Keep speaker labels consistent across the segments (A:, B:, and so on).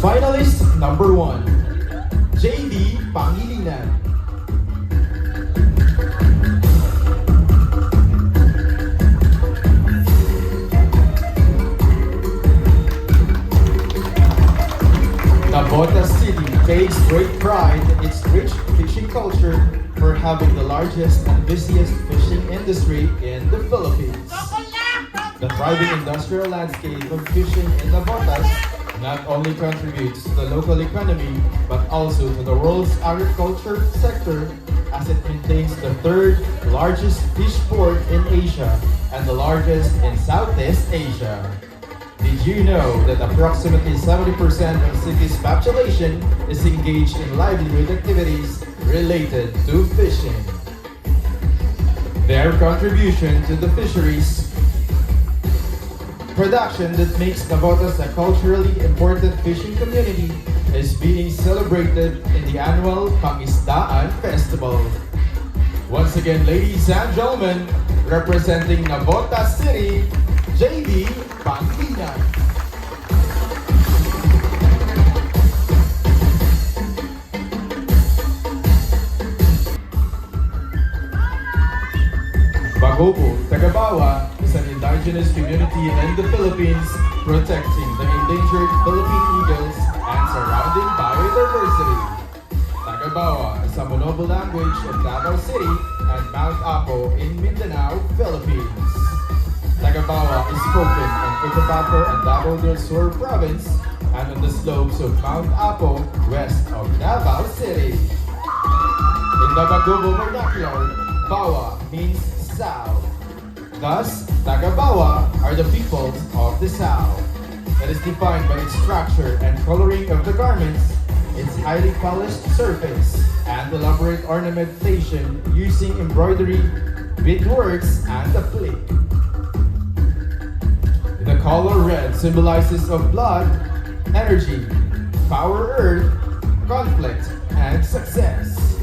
A: Finalist number 1, JD Pangilinan. Navotas City takes great pride in its rich fishing culture for having the largest and busiest fishing industry in the Philippines. The thriving industrial landscape of fishing in Navotas not only contributes to the local economy, but also to the world's agriculture sector, as it maintains the third largest fish port in Asia and the largest in Southeast Asia. Did you know that approximately 70% of the city's population is engaged in livelihood activities related to fishing? Their contribution to the fisheries production that makes Navotas a culturally important fishing community is being celebrated in the annual Pangisdaan Festival. Once again, ladies and gentlemen, representing Navotas City, JD Pangilinan. Bagobo, Tagabawa is an indigenous community in the Philippines protecting the endangered Philippine eagles and surrounding biodiversity. Tagabawa is a monobo language of Davao City and Mount Apo in Mindanao, Philippines. Tagabawa is spoken in Cotabato and Davao del Sur province and on the slopes of Mount Apo west of Davao City. In the Bagobo vernacular, Bawa means South. Thus, Tagabawa are the peoples of the South. That is defined by its structure and coloring of the garments, its highly polished surface, and elaborate ornamentation using embroidery, beadworks, and the flick. The color red symbolizes of blood, energy, power earth, conflict, and success.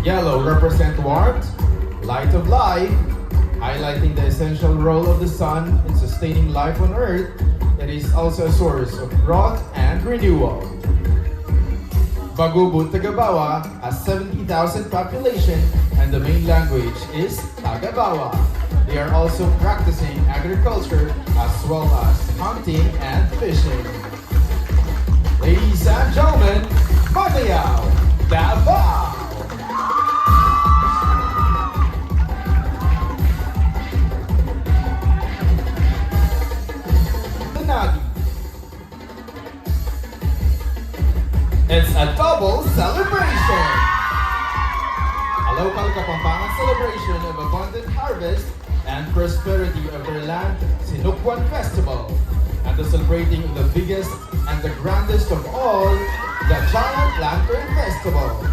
A: Yellow represents warmth, light of life, highlighting the essential role of the sun in sustaining life on Earth. It is also a source of growth and renewal. Bagubo Tagabawa has 70,000 population and the main language is Tagabawa. They are also practicing agriculture as well as hunting and fishing. Ladies and gentlemen, Magayaw, Davao! It's a double celebration! A local Kapampangan celebration of abundant harvest and prosperity of their land, Sinukwan Festival, and the celebrating of the biggest and the grandest of all, the Giant Lantern Festival.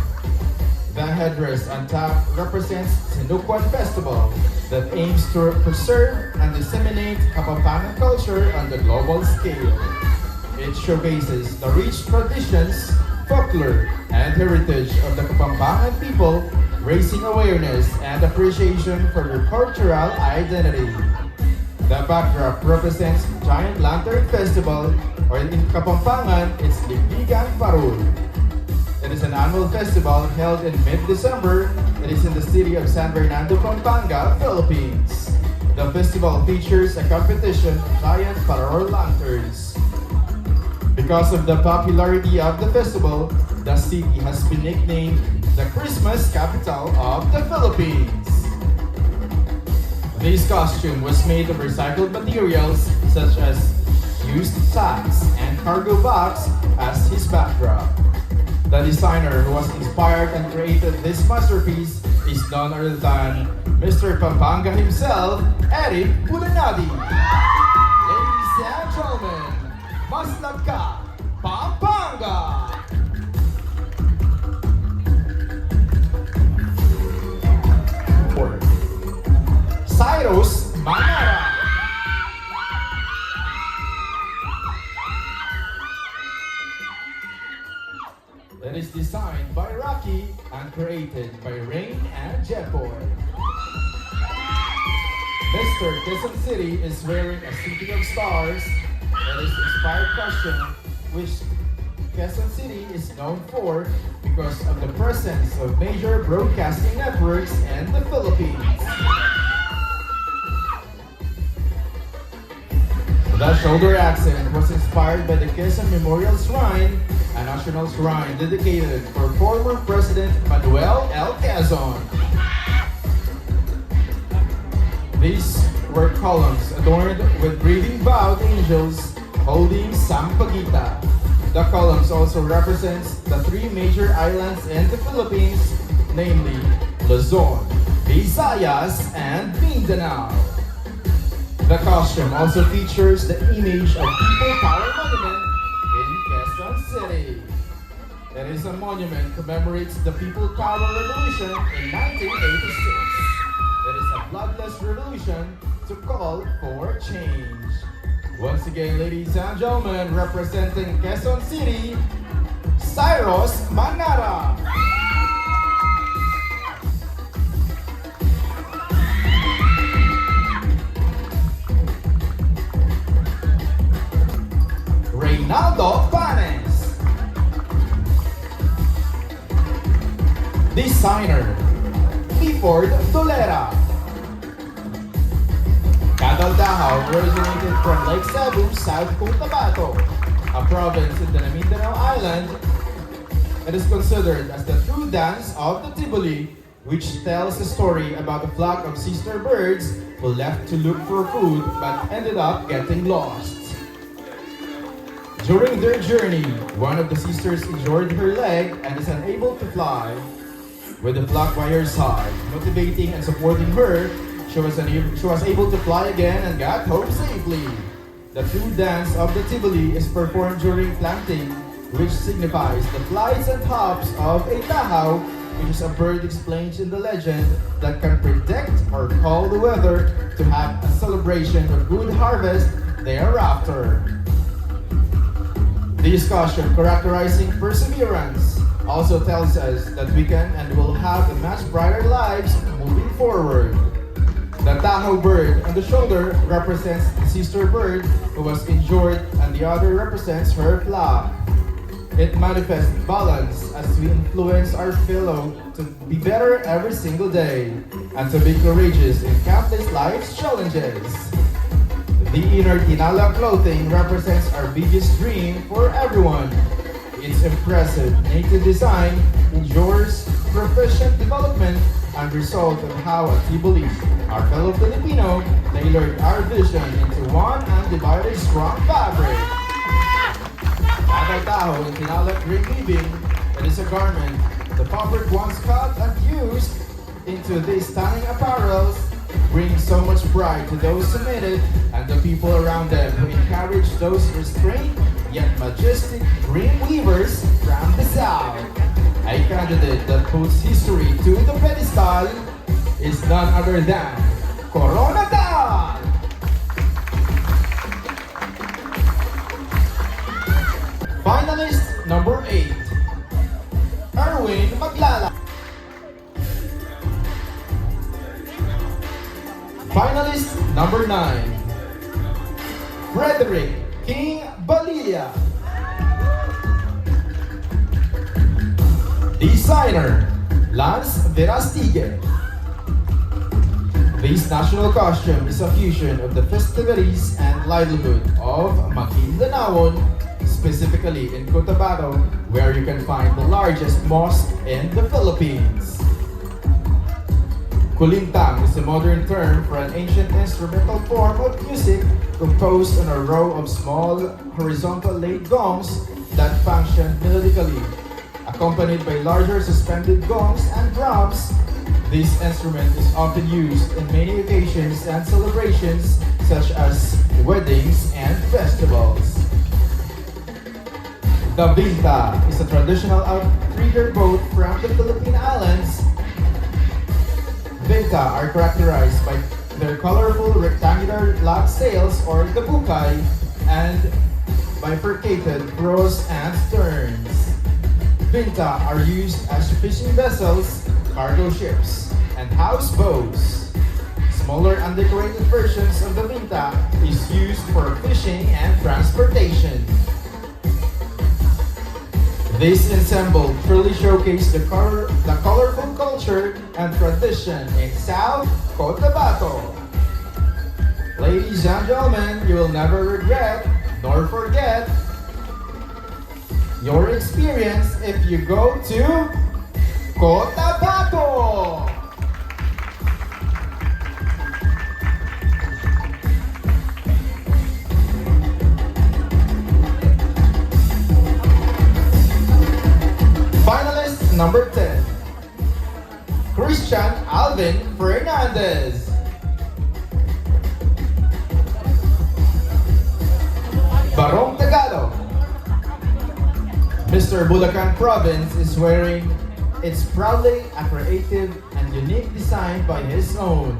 A: The headdress on top represents Sinukwan Festival that aims to preserve and disseminate Kapampangan culture on the global scale. It showcases the rich traditions, folklore, and heritage of the Kapampangan people, raising awareness and appreciation for their cultural identity. The backdrop represents Giant Lantern Festival, or in Kapampangan, it's Ligdigan Parul. It is an annual festival held in mid-December. It is in the city of San Fernando, Pampanga, Philippines. The festival features a competition of giant parol lanterns. Because of the popularity of the festival, the city has been nicknamed the Christmas capital of the Philippines. This costume was made of recycled materials such as used sacks and cargo box as his backdrop. The designer who was inspired and created this masterpiece is none other than Mr. Pampanga himself, Eric Pulanadi. Ladies and gentlemen, Maslab ka, Pampanga! Cyrus Manara. That is designed by Rocky and created by Rain and Jepoy. Mr. Quezon City is wearing a City of Stars that is inspired costume, which Quezon City is known for because of the presence of major broadcasting networks in the Philippines. The shoulder accent was inspired by the Quezon Memorial Shrine, a national shrine dedicated for former President Manuel L. Quezon. These were columns adorned with breathing bowed angels holding Sampaguita. The columns also represents the three major islands in the Philippines, namely Luzon, Visayas, and Mindanao. The costume also features the image of People Power Monument in Quezon City. It is a monument commemorates the People Power Revolution in 1986. It is a bloodless revolution to call for change. Once again, ladies and gentlemen, representing Quezon City, Cyrus Manara. Reynaldo Panes. Designer, Clifford Dolera. Cadaldahaw originated from Lake Cebu, South Cotabato, a province in the Mindanao Island. It is considered as the true dance of the Tiboli, which tells a story about a flock of sister birds who left to look for food but ended up getting lost. During their journey, one of the sisters injured her leg and is unable to fly. With the flock by her side, motivating and supporting her, she was able to fly again and got home safely. The true dance of the Tiboli is performed during planting, which signifies the flights and hops of a tahaw, which is a bird explained in the legend that can predict or call the weather to have a celebration of good harvest thereafter. The discussion characterizing perseverance also tells us that we can and will have a much brighter lives moving forward. The tahaw bird on the shoulder represents the sister bird who was injured and the other represents her flock. It manifests balance as we influence our fellow to be better every single day and to be courageous in countless life's challenges. The inner tinala clothing represents our biggest dream for everyone. Its impressive native design ensures proficient development and result of how at Tiboli, our fellow Filipino, tailored our vision into one undivided strong fabric. Tahaw in tinala green weaving, it is a garment the fabric once cut and used into these stunning apparels brings so much pride to those who made it and the people around them who encourage those restrained yet majestic green weavers from the South. A candidate that puts history to the pedestal is none other than Corona Tal! Finalist number 8, Erwin Maglala. Finalist number 9, Frederick King Balilla. Designer, Lance Verastige. This national costume is a fusion of the festivities and livelihood of Maguindanaon, specifically in Cotabato, where you can find the largest mosque in the Philippines. Kulintang is a modern term for an ancient instrumental form of music composed on a row of small horizontal laid gongs that function melodically, accompanied by larger suspended gongs and drums. This instrument is often used in many occasions and celebrations such as weddings and festivals. The Vinta is a traditional outrigger boat from the Philippine Islands. Vinta are characterized by their colorful rectangular log sails or the bukay and bifurcated prows and sterns. Vinta are used as fishing vessels, cargo ships, and houseboats. Smaller undecorated versions of the Vinta is used for fishing and transportation. This ensemble truly showcased the colorful culture and tradition in South Cotabato. Ladies and gentlemen, you will never regret nor forget your experience if you go to Cotabato. Finalist number 10, Christian Alvin Fernandez. Barong Tagalog. Mr. Bulacan Province is wearing its proudly a creative and unique design by his own.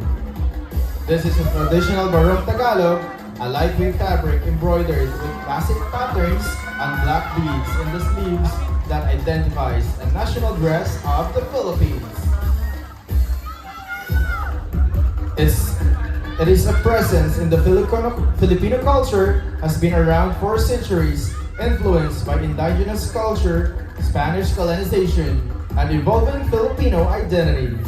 A: This is a traditional Barong Tagalog, a lightweight fabric embroidered with classic patterns and black beads in the sleeves that identifies a national dress of the Philippines. It is a presence in the Filipino culture, has been around for centuries, influenced by indigenous culture, Spanish colonization, and evolving Filipino identity.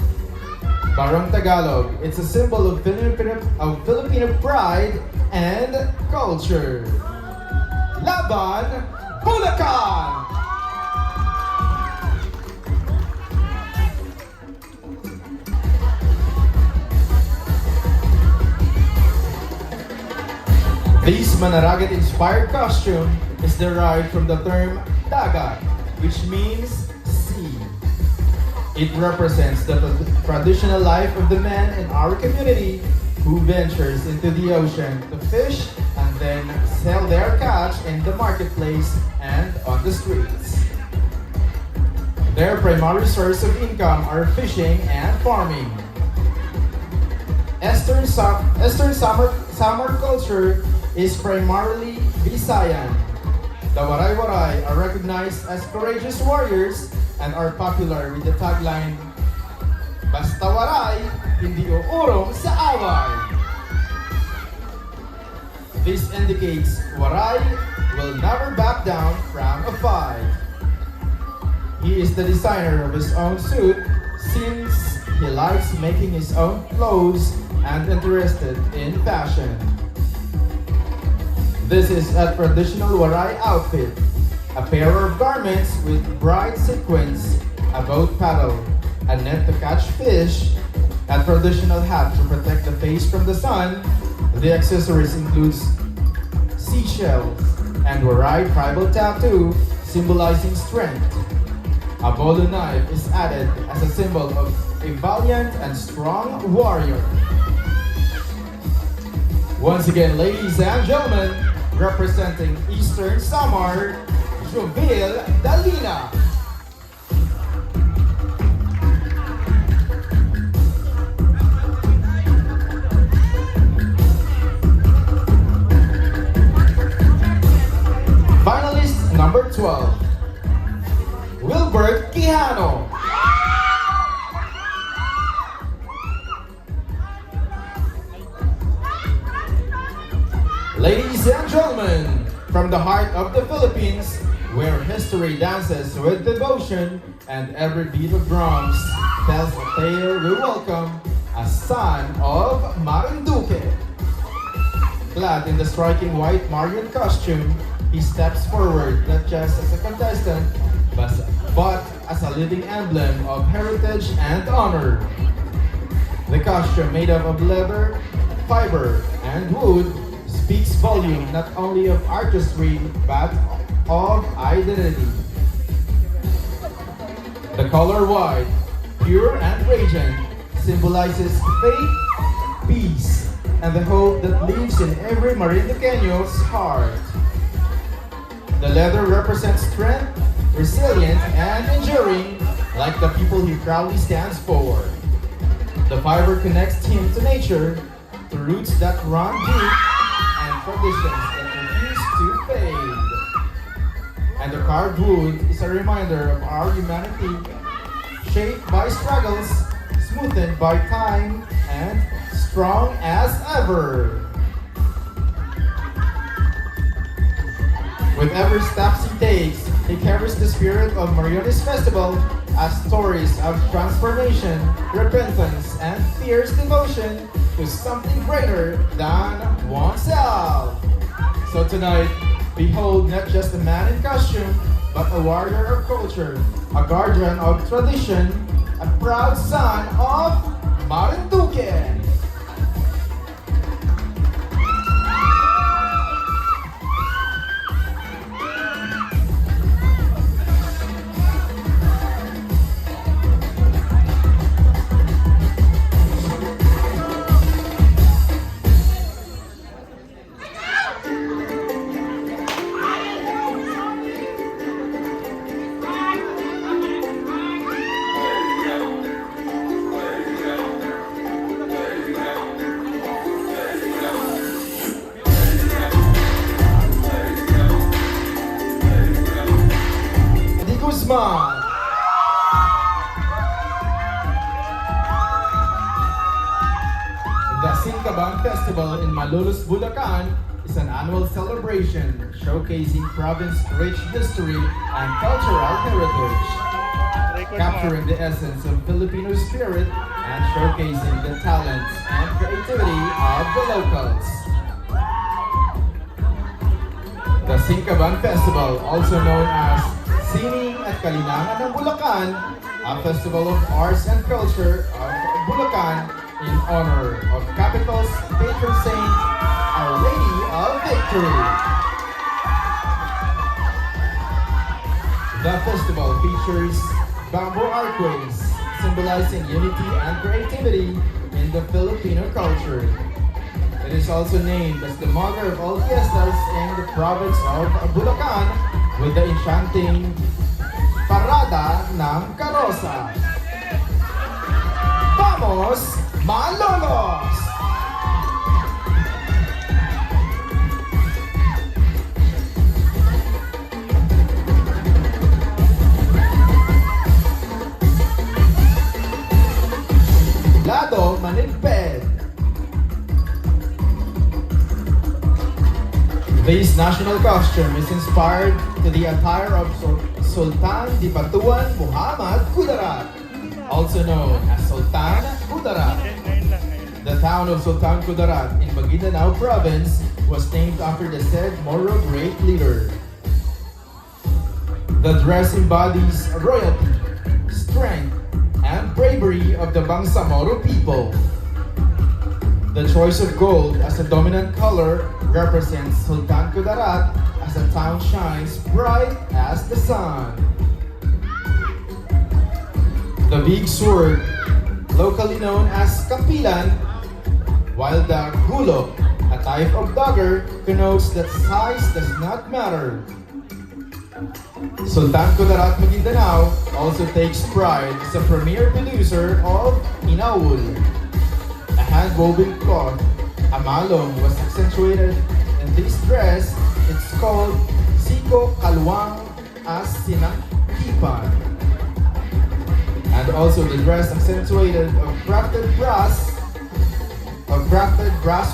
A: Barong Tagalog, it's a symbol of Filipino pride and culture. Laban, Bulacan! This Manaragat-inspired costume is derived from the term dagat, which means sea. It represents the traditional life of the men in our community who ventures into the ocean to fish and then sell their catch in the marketplace and on the streets. Their primary source of income are fishing and farming. Eastern summer culture is primarily Visayan. The Waray-Waray are recognized as courageous warriors and are popular with the tagline, "Basta Waray, hindi uurong sa away." This indicates Waray will never back down from a fight. He is the designer of his own suit since he likes making his own clothes and interested in fashion. This is a traditional Waray outfit, a pair of garments with bright sequins, a boat paddle, a net to catch fish, a traditional hat to protect the face from the sun. The accessories includes seashells and Waray tribal tattoo symbolizing strength. A bolo knife is added as a symbol of a valiant and strong warrior. Once again, ladies and gentlemen, representing Eastern Samar, Jovil Dalina. Finalist number 12, Wilbert Quijano. Ladies and gentlemen, from the heart of the Philippines, where history dances with devotion and every beat of drums tells a tale, we welcome a son of Marinduque. Clad in the striking white Marian costume, he steps forward not just as a contestant, but as a living emblem of heritage and honor. The costume made up of leather, fiber, and wood speaks volume not only of artistry but of identity. The color white, pure and radiant, symbolizes faith, peace, and the hope that lives in every Marinduqueño's heart. The leather represents strength, resilience, and enduring, like the people he proudly stands for. The fiber connects him to nature, to roots that run deep, and traditions that refuse to fade. And the carved wood is a reminder of our humanity, shaped by struggles, smoothed by time, and strong as ever. With every step he takes, he carries the spirit of Mariones Festival as stories of transformation, repentance, and fierce devotion to something greater than oneself. So tonight, behold not just a man in costume, but a warrior of culture, a guardian of tradition, a proud son of Marinduque. Guzman. The Singkaban Festival in Malolos, Bulacan is an annual celebration showcasing province's rich history and cultural heritage, capturing the essence of Filipino spirit and showcasing the talents and creativity of the locals. The Singkaban Festival, also known as Sining at Kalinangan ng Bulacan, a festival of arts and culture of Bulacan in honor of capital's patron saint, Our Lady of Victory. The festival features bamboo archways, symbolizing unity and creativity in the Filipino culture. It is also named as the mother of all fiestas in the province of Bulacan, with the enchanting Parada ng Karosa. Vamos, Malolos! Lado Manigped. This national costume is inspired to the attire of Sultan di Batuan Muhammad Kudarat, also known as Sultan Kudarat. The town of Sultan Kudarat in Maguindanao province was named after the said Moro great leader. The dress embodies royalty, strength, and bravery of the Bangsamoro people. The choice of gold as a dominant color represents Sultan Kudarat as the town shines bright as the sun. The big sword, locally known as Kampilan, while the gulo, a type of dagger, connotes that size does not matter. Sultan Kudarat Maguindanao also takes pride as a premier producer of inaul, a hand-woven cloth. A malong was accentuated in this dress. It's called Siko Kalwang as Sinangkipan. And also the dress accentuated of crafted brass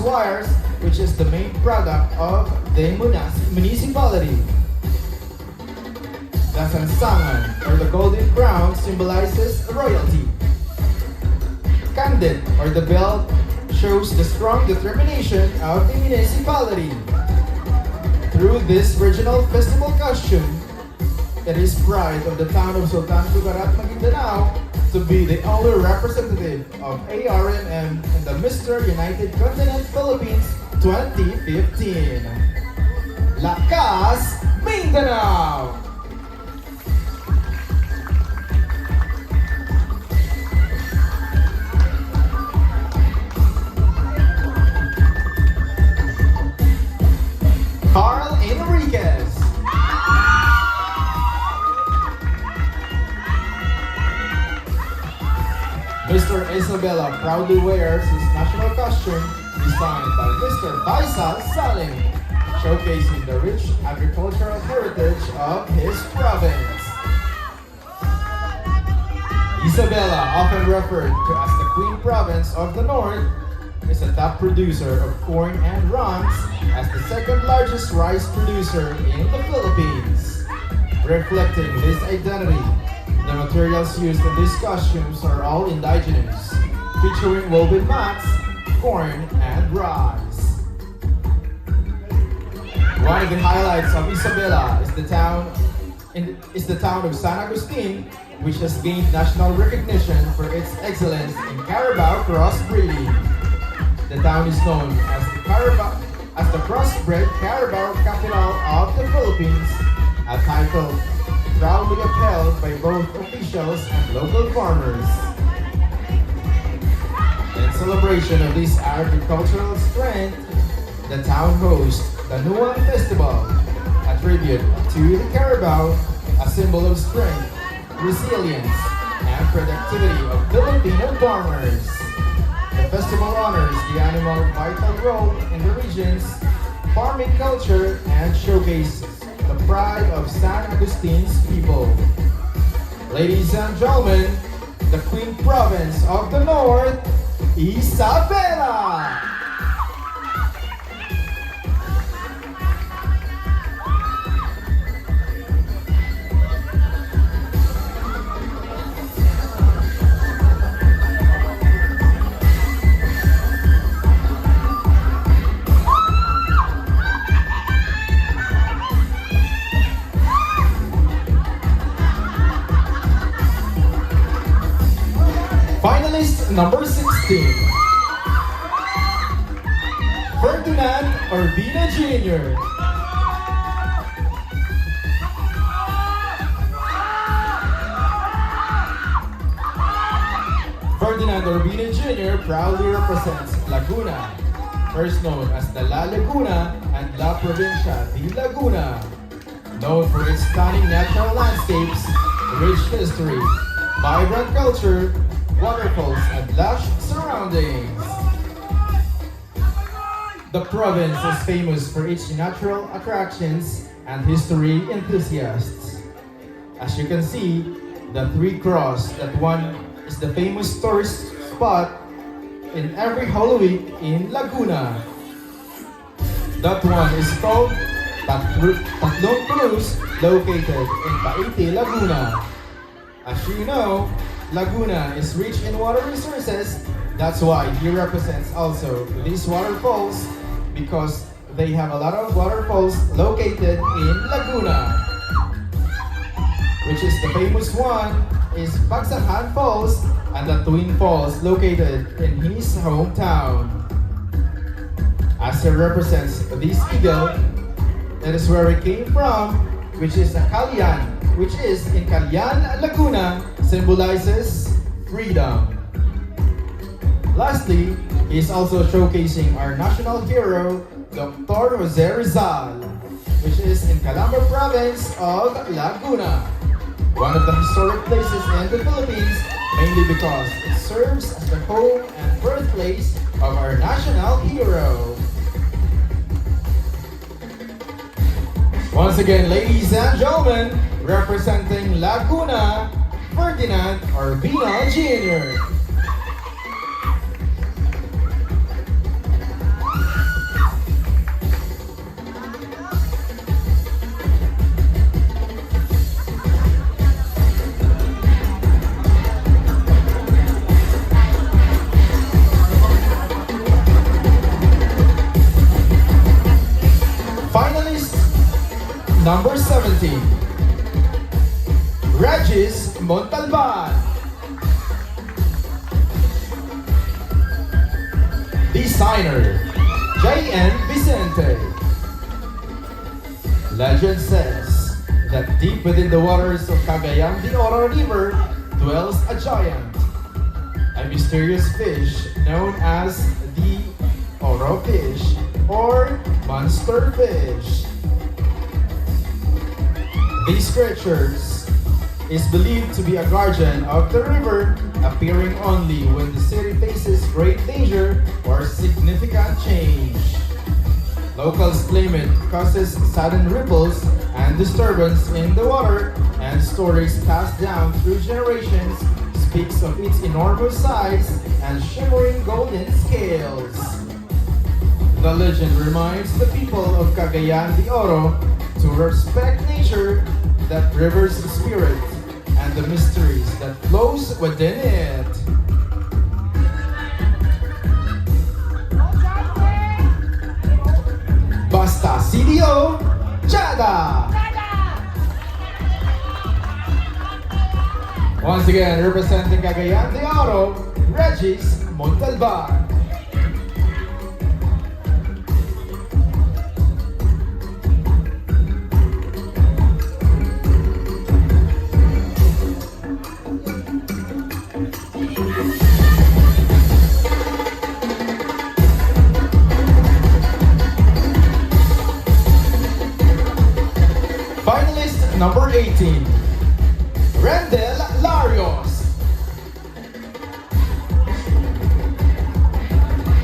A: wires, which is the main product of the municipality. The sansangan, or the golden crown, symbolizes royalty. Kandit, or the belt, shows the strong determination of the municipality. Through this regional festival costume, it is pride of the town of Sultan Kudarat Maguindanao to be the only representative of ARMM in the Mr. United Continent Philippines 2015. Lakas, Mindanao! proudly wears his national costume designed by Mr. Faisal Salim, showcasing the rich agricultural heritage of his province. Isabela, often referred to as the Queen Province of the North, is a top producer of corn and ranks as the second largest rice producer in the Philippines. Reflecting this identity, the materials used in these costumes are all indigenous, featuring woven mats, corn, and rice. One of the highlights of Isabela is the town of San Agustin, which has gained national recognition for its excellence in Carabao crossbreeding. The town is known as the crossbred Carabao capital of the Philippines, a title proudly upheld by both officials and local farmers. In celebration of this agricultural strength, the town hosts the Nuang Festival, a tribute to the Carabao, a symbol of strength, resilience, and productivity of Filipino farmers. The festival honors the animal's vital role in the region's farming culture and showcases the pride of San Agustin's people. Ladies and gentlemen, the Queen Province of the North, Isabela! Finalist number 16, Ferdinand Urbina Jr. Ferdinand Urbina Jr. proudly represents Laguna, first known as the La Laguna and La Provincia de Laguna, known for its stunning natural landscapes, rich history, vibrant culture, waterfalls, and lush surroundings. The province is famous for its natural attractions and history enthusiasts. As you can see, the Three Cross, that one is the famous tourist spot in every Holy Week in Laguna. That one is called Tatlong Cruz, located in Paite, Laguna. As you know, Laguna is rich in water resources. That's why he represents also these waterfalls, because they have a lot of waterfalls located in Laguna. Which is the famous one is Pagsahan Falls and the Twin Falls located in his hometown. As he represents this eagle, that is where it came from, which is a Calian, which is in Calian, Laguna, symbolizes freedom. Lastly, he is also showcasing our national hero, Dr. Jose Rizal, which is in Calamba province of Laguna, one of the historic places in the Philippines, mainly because it serves as the home and birthplace of our national hero. Once again, ladies and gentlemen, representing Laguna, Ferdinand Urbina Jr. Finalist number 17, Regis Montalban. Designer, J.N. Vicente. Legend says that deep within the waters of Cagayan de Oro River dwells a giant, a mysterious fish known as the Oro fish or monster fish. These creatures is believed to be a guardian of the river, appearing only when the city faces great danger or significant change. Locals claim it causes sudden ripples and disturbance in the water, and stories passed down through generations speaks of its enormous size and shimmering golden scales. The legend reminds the people of Cagayan de Oro to respect nature, that river's spirit, and the mysteries that flows within it. Basta CDO, Chada! Once again, representing Cagayan de Oro, Regis Montalban. Finalist number 18, Rendel Larios.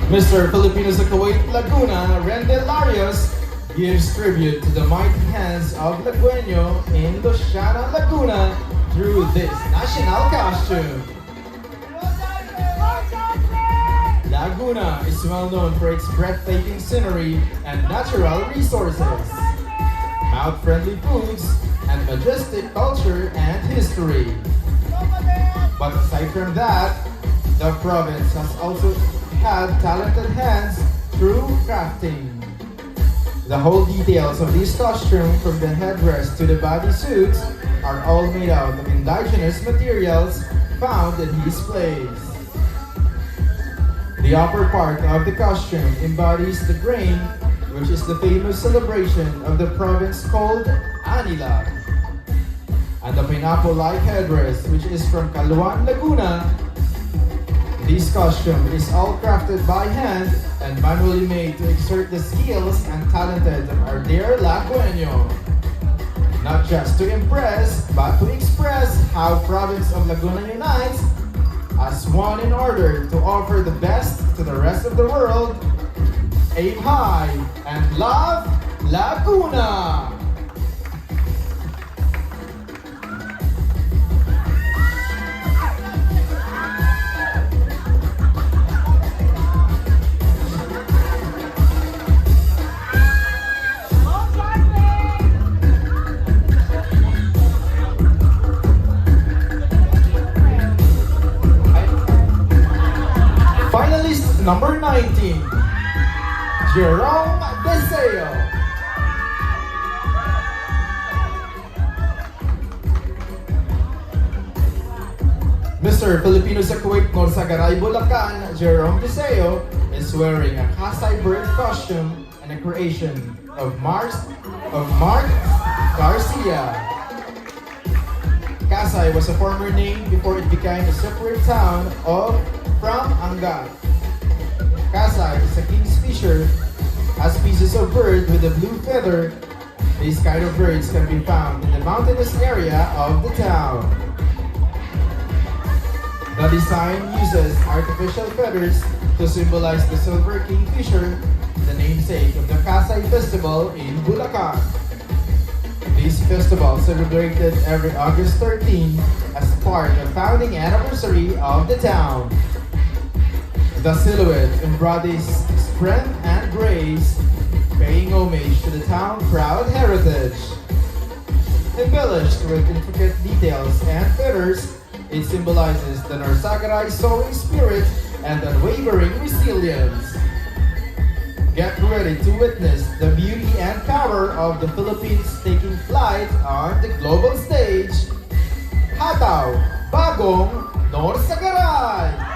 A: Mr. Filipino sa Kuwait, Laguna, Rendel Larios gives tribute to the mighty hands of Lagueño in Luciana, Laguna through this national costume. Laguna is well known for its breathtaking scenery and natural resources, mouth-friendly foods, and majestic culture and history. But aside from that, the province has also had talented hands through crafting. The whole details of this costume, from the headdress to the bodysuits, are all made out of indigenous materials found in this place. The upper part of the costume embodies the grain, which is the famous celebration of the province called Anilag. And the pineapple-like headdress, which is from Caluan, Laguna. This costume is all crafted by hand and manually made to exert the skills and talented of our dear Lagueño. Not just to impress, but to express how province of Laguna unites as one in order to offer the best to the rest of the world. Aim high and love Laguna! Finalist number 19, Jerome Deseo. Mr. Filipino sa Kuwait, Norsagaray, Bulacan, Jerome Deseo is wearing a Kasay bird costume and a creation of Mark Garcia. Kasay was a former name before it became a separate town from Angat. Kasay is a kingfisher, a species of bird with a blue feather. These kind of birds can be found in the mountainous area of the town. The design uses artificial feathers to symbolize the silver kingfisher, the namesake of the Kasay Festival in Bulacan. This festival celebrated every August 13 as part of the founding anniversary of the town. The silhouette embodies strength and grace, paying homage to the town's proud heritage. Embellished with intricate details and feathers, it symbolizes the Norsagaray soaring spirit and unwavering resilience. Get ready to witness the beauty and power of the Philippines taking flight on the global stage. Hataw, Bagong Norsagaray!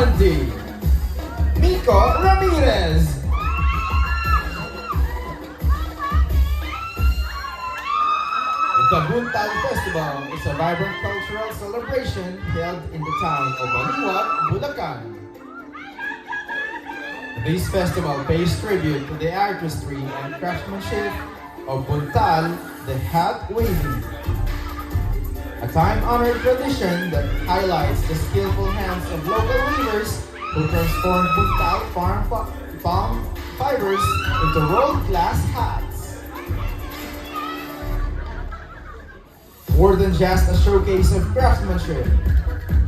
A: 2020. Miko Ramirez. The Buntal Festival is a vibrant cultural celebration held in the town of Baliwag, Bulacan. This festival pays tribute to the artistry and craftsmanship of Buntal, the hat-waving. A time-honored tradition that highlights the skillful hands of local weavers who transform Buntal palm fibers into world-class hats. More than just a showcase of craftsmanship,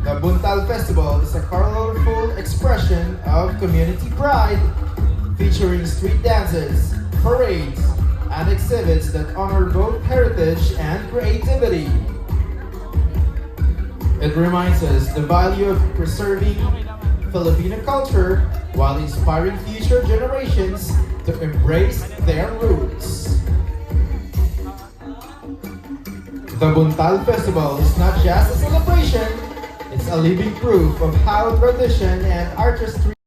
A: the Buntal Festival is a colorful expression of community pride, featuring street dances, parades, and exhibits that honor both heritage and creativity. It reminds us the value of preserving Filipino culture while inspiring future generations to embrace their roots. The Buntal Festival is not just a celebration, it's a living proof of how tradition and artistry